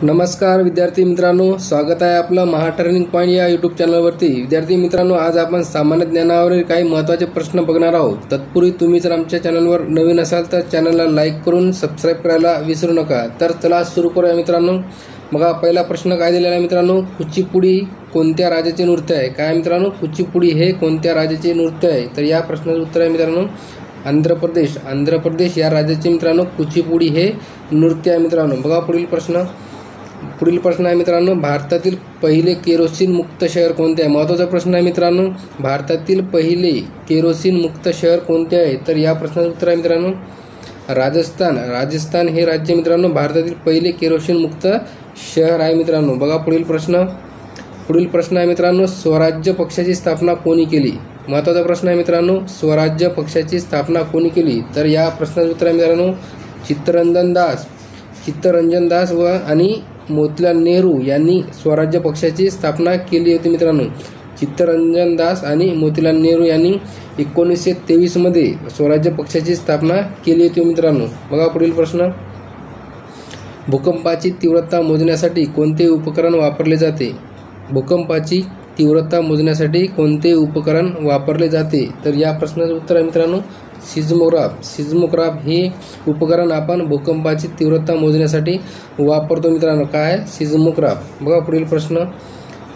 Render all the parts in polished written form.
नमस्कार विद्यार्थी मित्रांनो, स्वागत आहे आपलं महा टर्निंग पॉईंट या यूट्यूब चॅनलवरती। विद्यार्थी मित्रांनो, आज आपण सामान्य ज्ञानावरील काही महत्त्वाचे प्रश्न बघणार आहोत। तत्पूर्वी तुम्ही जर आमच्या चॅनलवर नवीन असाल तर चॅनलला लाईक करून सबस्क्राईब करायला विसरू नका। तर चला सुरू करूया मित्रांनो। बघा, पहिला प्रश्न काय दिलेला आहे मित्रांनो, कुचिपुडी कोणत्या राज्याचे नृत्य आहे? काय मित्रांनो, कुचिपुडी हे कोणत्या राज्याचे नृत्य आहे? तर या प्रश्नाचं उत्तर आहे मित्रांनो आंध्र प्रदेश। आंध्र प्रदेश या राज्याचे मित्रांनो कुचिपुडी हे नृत्य आहे मित्रांनो। बघा, पुढील प्रश्न आहे मित्रांनो, भारतातील पहिले केरोसिन मुक्त शहर कोणते आहे? महत्त्वाचा प्रश्न आहे मित्रांनो, भारतातील पहिले केरोसिन मुक्त शहर कोणते आहे? तर या प्रश्नाचं उत्तर आहे मित्रांनो राजस्थान। राजस्थान हे राज्य मित्रांनो भारतातील पहिले केरोसिन मुक्त शहर आहे मित्रांनो। बघा, पुढील प्रश्न आहे मित्रांनो, स्वराज्य पक्षाची स्थापना कोणी केली? महत्त्वाचा प्रश्न आहे मित्रांनो, स्वराज्य पक्षाची स्थापना कोणी केली? तर या प्रश्नाचं उत्तर आहे मित्रांनो चित्तरंजन दास व आणि मोतीलाल नेहरू यांनी स्वराज्य पक्षाची स्थापना केली होती मित्रांनो। चित्तरंजन दास आणि मोतीलाल नेहरू यांनी 1923 मध्ये स्वराज्य पक्षाची स्थापना केली होती मित्रांनो। बघा, पुढील प्रश्न, भूकंपाची तीव्रता मोजण्यासाठी कोणते उपकरण वापरले जाते? भूकंपाची तीव्रता मोजण्यासाठी कोणते उपकरण वापरले जाते? तर या प्रश्नाचं उत्तर आहे मित्रांनो सिझमोग्राफ हे उपकरण आपण भूकंपाची तीव्रता मोजण्यासाठी वापरतो मित्रांनो। काय? सिझमोग्राफ। बघा, पुढील प्रश्न,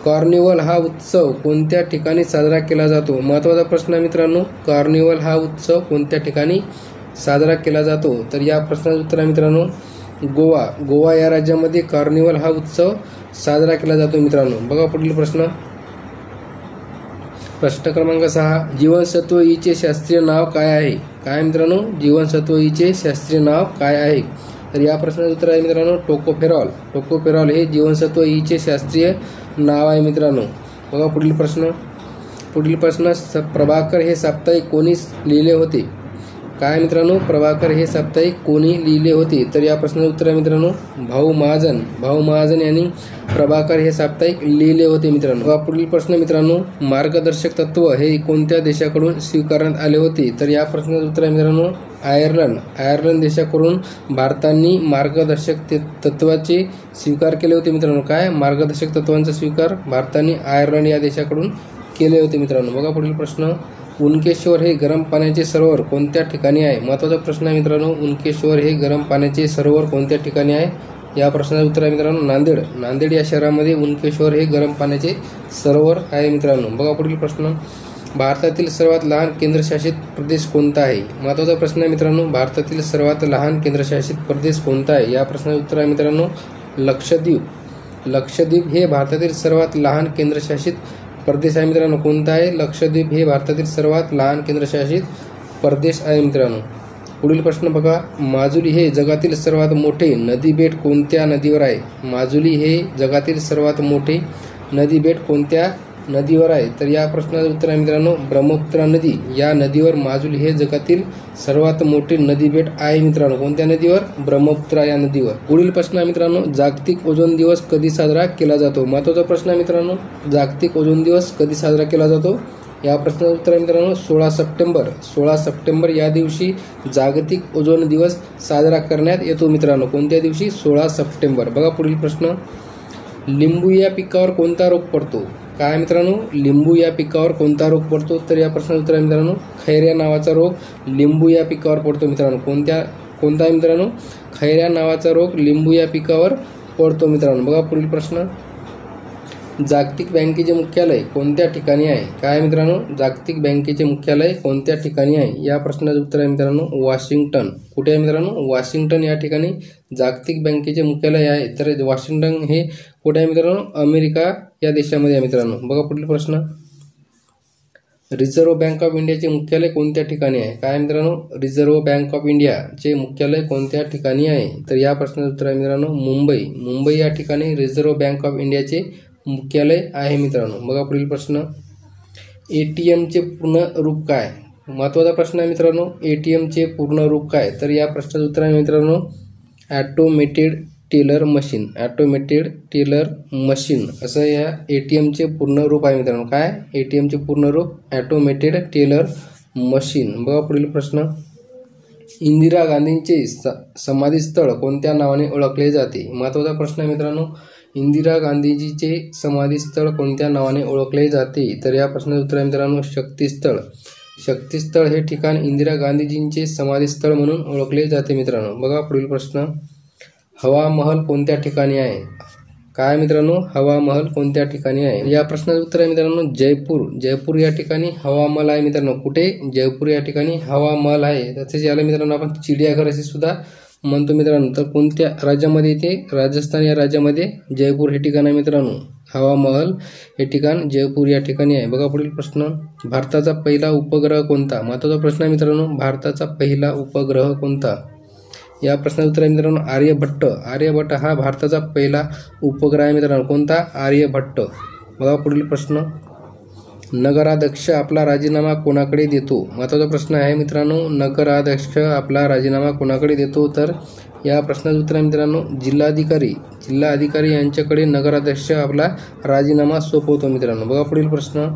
कार्निवल हा उत्सव कोणत्या ठिकाणी साजरा केला जातो? महत्त्वाचा प्रश्न आहे मित्रांनो, कार्निवल हा उत्सव कोणत्या ठिकाणी साजरा केला जातो? तर या प्रश्नाचं उत्तर आहे मित्रांनो गोवा या राज्यामध्ये कार्निवल हा उत्सव साजरा केला जातो मित्रांनो। बघा, पुढील प्रश्न क्रमांक 6, जीवनसत्व ई चे शास्त्रीय नाव काय आहे? काय मित्रांनो, जीवनसत्व ई चे शास्त्रीय नाव काय आहे? तर या प्रश्नाचं उत्तर आहे मित्रांनो टोकोफेरॉल हे जीवनसत्व ई चे शास्त्रीय नाव आहे मित्रांनो। बघा, पुढील प्रश्न, प्रभाकर हे साप्ताहिक कोणी लिहिले होते? काय मित्रांनो, प्रभाकर हे साप्ताहिक कोणी लिहिले होते? तर या प्रश्नाचं उत्तर आहे मित्रांनो भाऊ महाजन यांनी प्रभाकर हे साप्ताहिक लिहिले होते मित्रांनो। बघा, पुढील प्रश्न मित्रांनो, मार्गदर्शक तत्व हे कोणत्या देशाकडून स्वीकारण्यात आले होते? तर या प्रश्नाचं उत्तर आहे मित्रांनो आयर्लंड देशाकडून भारताने मार्गदर्शक तत्वाचे स्वीकार केले होते मित्रांनो। काय? मार्गदर्शक तत्वांचा स्वीकार भारताने आयर्लंड या देशाकडून केले होते मित्रांनो। बघा, पुढील प्रश्न, उनकेश्वर हे गरम पाण्याचे सरोवर कोणत्या ठिकाणी आहे? महत्त्वाचा प्रश्न आहे मित्रांनो, उनकेश्वर हे गरम पाण्याचे सरोवर कोणत्या ठिकाणी आहे? या प्रश्नाचं उत्तर आहे मित्रांनो नांदेड या शहरामध्ये उनकेश्वर हे गरम पाण्याचे सरोवर आहे मित्रांनो। बघा, पुढील प्रश्न, भारतातील सर्वात लहान केंद्रशासित प्रदेश कोणता आहे? महत्त्वाचा प्रश्न आहे मित्रांनो, भारतातील सर्वात लहान केंद्रशासित प्रदेश कोणता आहे? या प्रश्नाचं उत्तर आहे मित्रांनो लक्षद्वीप हे भारतातील सर्वात लहान केंद्रशासित प्रदेश आहे मित्रांनो। कोणता आहे? लक्षद्वीप हे भारतातील सर्वात लहान केंद्रशासित प्रदेश आहे मित्रांनो। पुढील प्रश्न बघा, माजुली हे जगातील सर्वात मोठे नदीबेट कोणत्या नदीवर आहे? माजुली हे जगातील सर्वात मोठे नदीबेट कोणत्या नदीवर आहे? तर या प्रश्नाचं उत्तर आहे मित्रांनो ब्रह्मपुत्रा नदी या नदीवर माजुली हे जगातील सर्वात मोठे नदीबेट आहे मित्रांनो। कोणत्या नदीवर? ब्रह्मपुत्रा या नदीवर। पुढील प्रश्न आहे मित्रांनो, जागतिक ओझोन दिवस कधी साजरा केला जातो? महत्त्वाचा प्रश्न आहे मित्रांनो, जागतिक ओझोन दिवस कधी साजरा केला जातो? या प्रश्नाचं उत्तर आहे मित्रांनो 16 सप्टेंबर या दिवशी जागतिक ओझोन दिवस साजरा करण्यात येतो मित्रांनो। कोणत्या दिवशी? 16 सप्टेंबर। बघा, पुढील प्रश्न, लिंबू या पिकावर कोणता रोग पडतो? काय मित्रांनो, लिंबू या पिकावर कोणता रोग पडतो? तर या प्रश्नाचं उत्तर आहे मित्रांनो खैऱ्या नावाचा रोग लिंबू या पिकावर पडतो मित्रांनो। कोणता आहे मित्रांनो? खैऱ्या नावाचा रोग लिंबू या पिकावर पडतो मित्रांनो। बघा, पुढील प्रश्न, जागतिक बँकेचे मुख्यालय कोणत्या ठिकाणी आहे? काय मित्रांनो, जागतिक बँकेचे मुख्यालय कोणत्या ठिकाणी आहे? या प्रश्नाचं उत्तर आहे मित्रांनो वॉशिंग्टन। कुठे आहे मित्रांनो? वॉशिंग्टन या ठिकाणी जागतिक बँकेचे मुख्यालय आहे। तर वॉशिंग्टन हे कुठे आहे मित्रांनो? अमेरिका या देशामध्ये आहे मित्रांनो। बघा, पुढील प्रश्न, रिझर्व्ह बँक ऑफ इंडियाचे मुख्यालय कोणत्या ठिकाणी आहे? काय मित्रांनो, रिझर्व्ह बँक ऑफ इंडियाचे मुख्यालय कोणत्या ठिकाणी आहे? तर या प्रश्नाचं उत्तर आहे मित्रांनो मुंबई या ठिकाणी रिझर्व्ह बँक ऑफ इंडियाचे मुख्यालय आहे मित्रांनो। बघा, पुढील प्रश्न, एटीएमचे पूर्ण रूप काय? महत्त्वाचा प्रश्न आहे मित्रांनो, एटीएमचे पूर्ण रूप काय? तर या प्रश्नाचं उत्तर आहे मित्रांनो ऑटोमेटेड टेलर मशीन असं या एटीएमचे पूर्ण रूप आहे मित्रांनो। काय? एटीएमचे पूर्ण रूप ऑटोमेटेड टेलर मशीन। बघा, पुढील प्रश्न, इंदिरा गांधींचे समाधीस्थळ कोणत्या नावाने ओळखले जाते? महत्त्वाचा प्रश्न आहे मित्रांनो. इंदिरा गांधीजीचे समाधीस्थळ कोणत्या नावाने ओळखले जाते? तर या प्रश्नाचं उत्तर आहे मित्रांनो शक्तीस्थळ. शक्तीस्थळ हे ठिकाण इंदिरा गांधीजींचे समाधीस्थळ म्हणून ओळखले जाते मित्रांनो. बघा पुढील प्रश्न. हवा महल कोणत्या ठिकाणी आहे? काय मित्रांनो, हवा महल कोणत्या ठिकाणी आहे? या प्रश्नाचं उत्तर आहे मित्रांनो जयपूर. जयपूर या ठिकाणी हवा महल आहे मित्रांनो. कुठे? जयपूर या ठिकाणी हवा महल आहे. तसेच याला मित्रांनो आपण चिडियाघर असे सुद्धा म्हणतो मित्रांनो. तर कोणत्या राज्यामध्ये येते? राजस्थान या राज्यामध्ये जयपूर हे ठिकाण आहे मित्रांनो. हवा महल हे ठिकाण जयपूर या ठिकाणी आहे. बघा पुढील प्रश्न. भारताचा पहिला उपग्रह कोणता? महत्त्वाचा प्रश्न आहे मित्रांनो. भारताचा पहिला उपग्रह कोणता? या प्रश्नाचं उत्तर आहे मित्रांनो आर्यभट्ट. आर्यभट्ट हा भारताचा पहिला उपग्रह आहे मित्रांनो. कोणता? आर्यभट्ट. बघा पुढील प्रश्न. नगराध्यक्ष आपला राजीनामा कोणाकडे देतो? महत्त्वाचा प्रश्न आहे मित्रांनो. नगराध्यक्ष आपला राजीनामा कोणाकडे देतो? तर या प्रश्नाचं उत्तर आहे मित्रांनो जिल्हाधिकारी. जिल्हाधिकारी यांच्याकडे नगराध्यक्ष आपला राजीनामा सोपवतो मित्रांनो. बघा पुढील प्रश्न.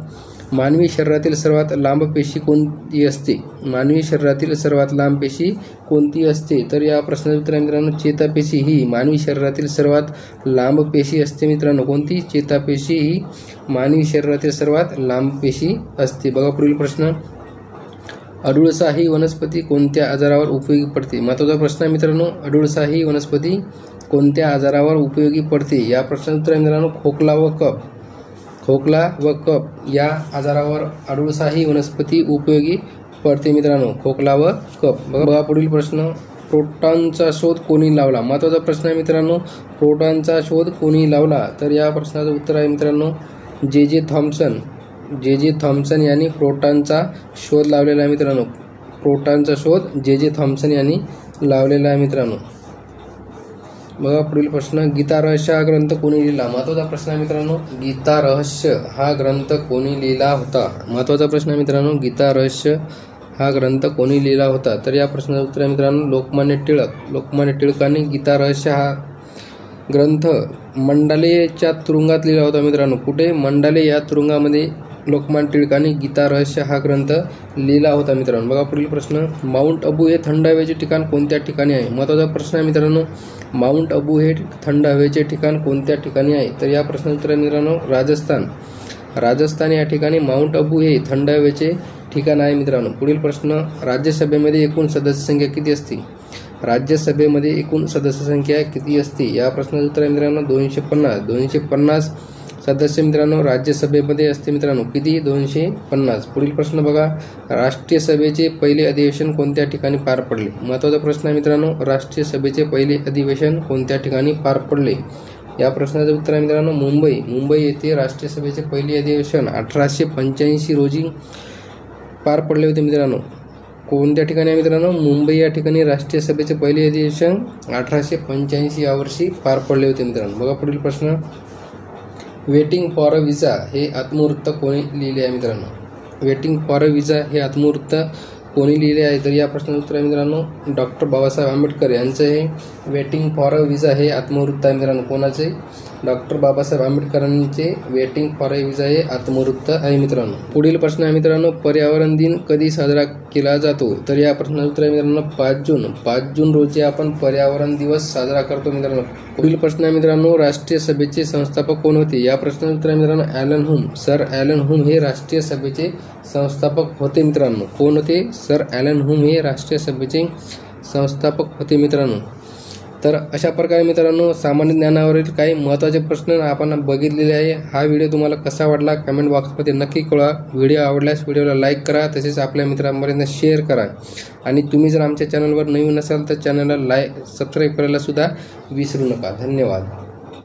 मानवी शरीरातील सर्वात लांब पेशी कोणती असते? मानवी शरीरातील सर्वात लांब पेशी कोणती असते? तर या प्रश्नाचं उत्तर आहे मित्रांनो चेतापेशी ही मानवी शरीरातील सर्वात लांब पेशी असते मित्रांनो. कोणती? चेतापेशी ही मानवी शरीरातील सर्वात लांब पेशी असते. बघा पुढील प्रश्न. अडुळसा ही वनस्पती कोणत्या आजारावर उपयोगी पडते? महत्त्वाचा प्रश्न आहे मित्रांनो. अडुळसा ही वनस्पती कोणत्या आजारावर उपयोगी पडते? या प्रश्नाचं उत्तर आहे मित्रांनो खोकला व कफ. खोकला व कफ या आजारावर अडुळसा ही वनस्पती उपयोगी पडते मित्रांनो. खोकला व कफ. बघा पुढील प्रश्न. प्रोटॉनचा शोध कोणी लावला? महत्त्वाचा प्रश्न आहे मित्रांनो. प्रोटॉनचा शोध कोणी लावला? तर या प्रश्नाचं उत्तर आहे मित्रांनो जे थॉम्सन. जे थॉम्सन यांनी प्रोटॉनचा शोध लावलेला आहे मित्रांनो. प्रोटॉनचा शोध जे थॉम्सन यांनी लावलेला आहे मित्रांनो. बघा पुढील प्रश्न. गीता रहस्य हा ग्रंथ कोणी लिहिला? महत्त्वाचा प्रश्न आहे मित्रांनो. गीता रहस्य हा ग्रंथ कोणी लिहिला होता? महत्त्वाचा प्रश्न आहे मित्रांनो. गीता रहस्य हा ग्रंथ कोणी लिहिला होता? तर या प्रश्नाचं उत्तर आहे मित्रांनो लोकमान्य टिळक. लोकमान्य टिळकांनी गीता रहस्य हा ग्रंथ मंडालेच्या तुरुंगात लिहिला होता मित्रांनो. कुठे? मंडाले या तुरुंगामध्ये लोकमान्य टिळकांनी गीता रहस्य हा ग्रंथ लिहिला होता मित्रांनो. बघा पुढील प्रश्न. माउंट अबू हे थंड हवेचे ठिकाण कोणत्या ठिकाणी आहे? महत्त्वाचा प्रश्न आहे मित्रांनो. माउंट अबू हे थंड हवेचे ठिकाण कोणत्या ठिकाणी आहे? तर या प्रश्नाचं उत्तर आहे मित्रांनो राजस्थान. राजस्थान या ठिकाणी माउंट अबू हे थंड हवेचे ठिकाण आहे मित्रांनो. पुढील प्रश्न. राज्यसभेमध्ये एकूण सदस्य संख्या किती असते? राज्यसभेमध्ये एकूण सदस्य संख्या किती असते? या प्रश्नाचं उत्तर आहे मित्रांनो 250. 250 सदस्य मित्रांनो राज्यसभेमध्ये असते मित्रांनो. किती? 250. पुढील प्रश्न बघा. राष्ट्रीय सभेचे पहिले अधिवेशन कोणत्या ठिकाणी पार पडले? महत्त्वाचा प्रश्न आहे मित्रांनो. राष्ट्रीय सभेचे पहिले अधिवेशन कोणत्या ठिकाणी पार पडले? या प्रश्नाचं उत्तर आहे मित्रांनो मुंबई. मुंबई येथे राष्ट्रीय सभेचे पहिले अधिवेशन 1885 रोजी पार पडले होते मित्रांनो. कोणत्या ठिकाणी आहे मित्रांनो? मुंबई या ठिकाणी राष्ट्रीय सभेचे पहिले अधिवेशन 1885 या वर्षी पार पडले होते मित्रांनो. बघा पुढील प्रश्न. वेटिंग फॉर अ विजा हे आत्मवृत्त कोणी लिहिले आहे मित्रांनो? वेटिंग फॉर अ विजा हे आत्मवृत्त कोणी लिहिले आहे? तर या प्रश्नाचं उत्तर आहे मित्रांनो डॉक्टर बाबासाहेब आंबेडकर यांचं हे वेटिंग फॉर अ विजा हे आत्मवृत्त आहे मित्रांनो. कोणाचे? डॉक्टर बाबासाहेब आंबेडकरांचे वेटिंग फॉर अ विजा हे आत्मवृत्त आहे मित्रांनो. पुढील प्रश्न आहे मित्रांनो पर्यावरण दिन कधी साजरा केला जातो? तर या प्रश्नाचं उत्तर आहे मित्रांनो 5 जून. 5 जून रोजी आपण पर्यावरण दिवस साजरा करतो मित्रांनो. पुढील प्रश्न आहे मित्रांनो राष्ट्रीय सभेचे संस्थापक कोण होते? या प्रश्नाचं उत्तर आहे मित्रांनो ॲलन हुम. सर ॲलन हुम हे राष्ट्रीय सभेचे संस्थापक होते मित्रांनो. कोण होते? सर ॲलन हुम हे राष्ट्रीय सभेचे संस्थापक होते मित्रांनो. तर अशा प्रकारे मित्रांनो सामान्य ज्ञानावरील काही महत्त्वाचे प्रश्न आपण बघितलेले आहे. हा व्हिडिओ तुम्हाला कसा वाटला कमेंट बॉक्समध्ये नक्की कळवा. व्हिडिओ आवडल्यास व्हिडिओला लाईक करा, तसेच आपल्या मित्रांपर्यंत शेअर करा. आणि तुम्ही जर आमच्या चॅनलवर नवीन असाल तर चॅनलला सबस्क्राईब करायला सुद्धा विसरू नका. धन्यवाद.